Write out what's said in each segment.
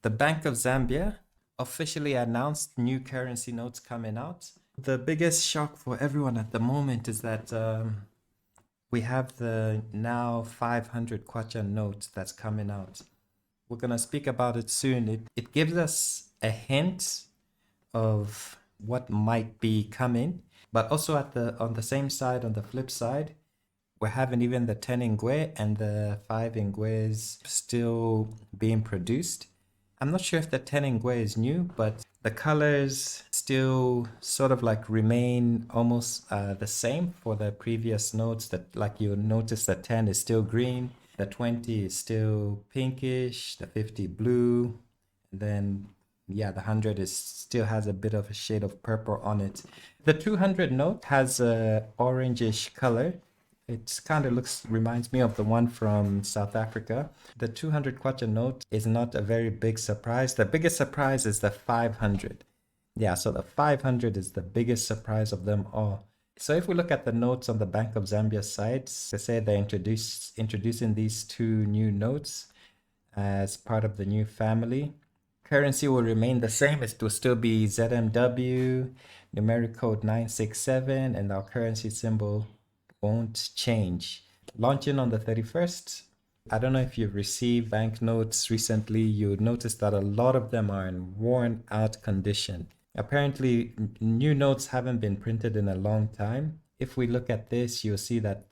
The Bank of Zambia officially announced new currency notes coming out. The biggest shock for everyone at the moment is that we have the now 500 kwacha note that's coming out. We're going to speak about it soon. It gives us a hint of what might be coming, but also on the same side, on the flip side, we're having even the 10 ingwe and the 5 ingwes still being produced. I'm not sure if the 10 ingwe is new, but the colors still sort of like remain almost the same for the previous notes. That, like, you notice the 10 is still green, the 20 is still pinkish, the 50 blue, and then yeah, the 100 is still has a bit of a shade of purple on it. The 200 note has a orangish color. It kind of reminds me of the one from South Africa. The 200 kwacha note is not a very big surprise. The biggest surprise is the 500. Yeah, so the 500 is the biggest surprise of them all. So if we look at the notes on the Bank of Zambia site, they say they're introducing these two new notes as part of the new family. Currency will remain the same. It will still be ZMW, numeric code 967, and our currency symbol won't change. Launching on the 31st. I don't know if you've received banknotes recently. You would notice that a lot of them are in worn out condition. Apparently, new notes haven't been printed in a long time. If we look at this, you'll see that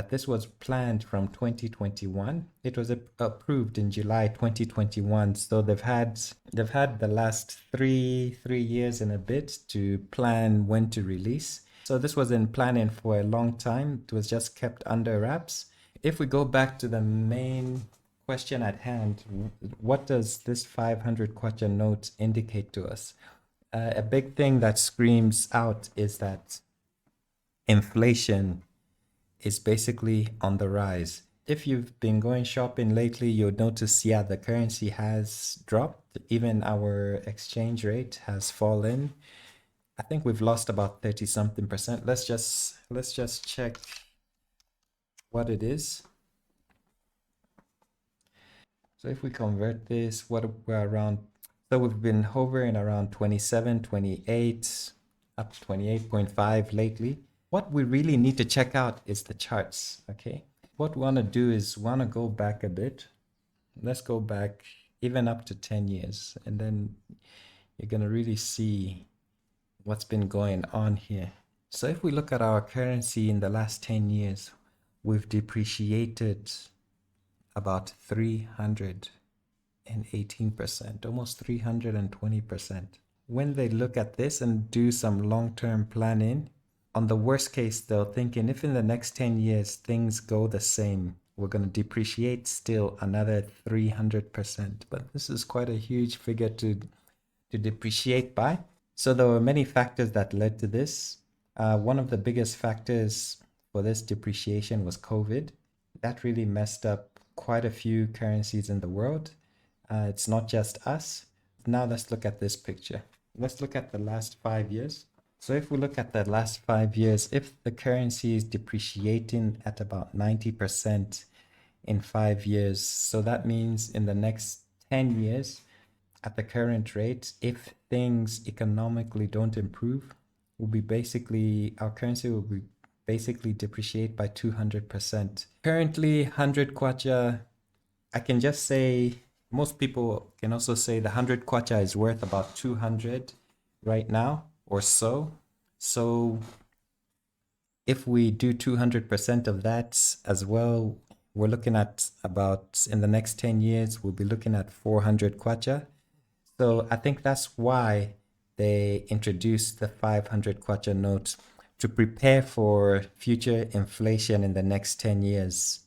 this was planned from 2021. It was approved in July 2021. So they've had the last three years and a bit to plan when to release. So this was in planning for a long time. It was just kept under wraps. If we go back to the main question at hand, what does this 500 kwacha note indicate to us? A big thing that screams out is that inflation is basically on the rise. If you've been going shopping lately, you'll notice, yeah, the currency has dropped. Even our exchange rate has fallen. I think we've lost about 30 something percent. Let's just check what it is. So if we convert this, what we're around, so we've been hovering around 27, 28, up to 28.5 lately. What we really need to check out is the charts, okay? What we want to do is want to go back a bit. Let's go back even up to 10 years, and then you're going to really see what's been going on here. So if we look at our currency in the last 10 years, we've depreciated about 318%, almost 320%. When they look at this and do some long-term planning, on the worst case, they're thinking if in the next 10 years things go the same, we're going to depreciate still another 300%. But this is quite a huge figure to depreciate by. So there were many factors that led to this. One of the biggest factors for this depreciation was COVID. That really messed up quite a few currencies in the world. It's not just us. Now let's look at this picture. Let's look at the last 5 years. So if we look at the last 5 years, if the currency is depreciating at about 90% in 5 years, so that means in the next 10 years, at the current rate, if things economically don't improve, our currency will be basically depreciate by 200%. Currently, 100 kwacha, I can just say, most people can also say the 100 kwacha is worth about 200 right now or so. So if we do 200% of that as well, we're looking at about, in the next 10 years, we'll be looking at 400 kwacha. So I think that's why they introduced the 500 kwacha note, to prepare for future inflation in the next 10 years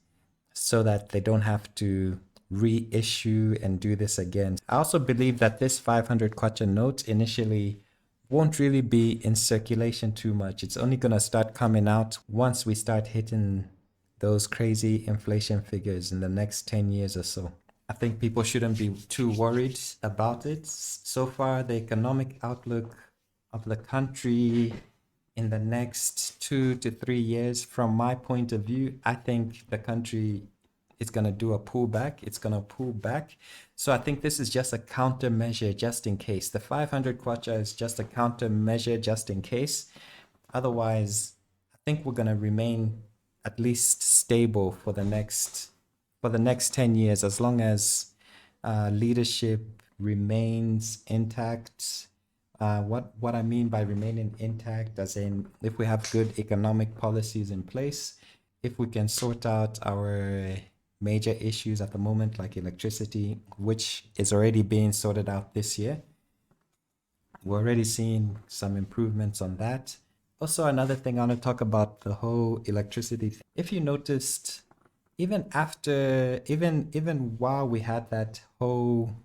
so that they don't have to reissue and do this again. I also believe that this 500 kwacha note initially won't really be in circulation too much. It's only going to start coming out once we start hitting those crazy inflation figures in the next 10 years or so. I think people shouldn't be too worried about it. So far, the economic outlook of the country in the next 2 to 3 years, from my point of view, I think the country it's going to do a pullback. It's going to pull back. So I think this is just a countermeasure just in case. The 500 kwacha is just a countermeasure just in case. Otherwise, I think we're going to remain at least stable for the next 10 years, as long as leadership remains intact. What I mean by remaining intact, as in if we have good economic policies in place, if we can sort out our major issues at the moment, like electricity, which is already being sorted out this year. We're already seeing some improvements on that. Also, another thing I want to talk about, the whole electricity thing. If you noticed, even while we had that whole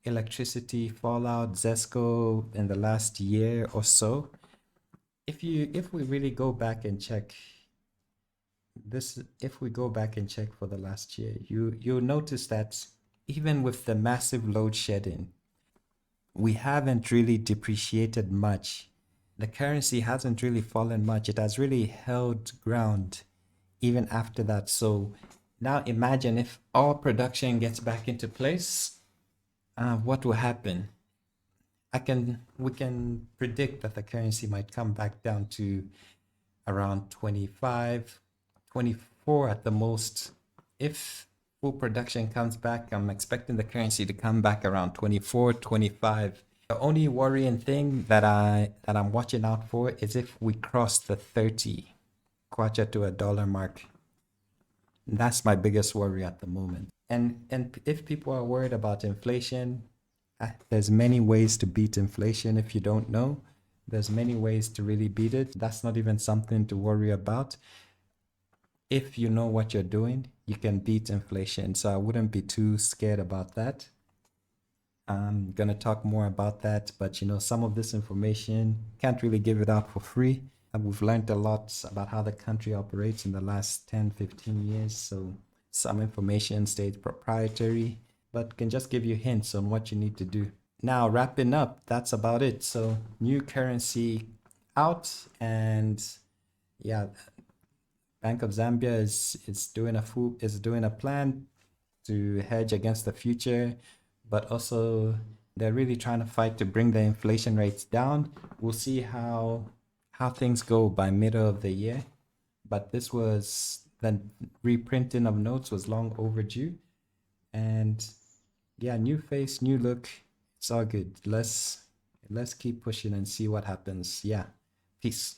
electricity fallout, ZESCO, in the last year or so, if we really go back and check this, if we go back and check for the last year, you'll notice that even with the massive load shedding, we haven't really depreciated much. The currency hasn't really fallen much. It has really held ground even after that. So now imagine if all production gets back into place, what will happen? We can predict that the currency might come back down to around 25, 24 at the most. If full production comes back, I'm expecting the currency to come back around 24, 25. The only worrying thing that I'm watching out for is if we cross the 30 kwacha to a dollar mark. That's my biggest worry at the moment. And if people are worried about inflation, there's many ways to beat inflation. If you don't know, there's many ways to really beat it. That's not even something to worry about. If you know what you're doing, you can beat inflation. So I wouldn't be too scared about that. I'm going to talk more about that, but some of this information can't really give it out for free. And we've learned a lot about how the country operates in the last 10, 15 years. So some information stays proprietary, but can just give you hints on what you need to do. Now, wrapping up, that's about it. So new currency out, and yeah, Bank of Zambia is doing a plan to hedge against the future, but also they're really trying to fight to bring the inflation rates down. We'll see how things go by middle of the year, but the reprinting of notes was long overdue, and yeah, new face, new look. It's all good. Let's keep pushing and see what happens. Yeah, peace.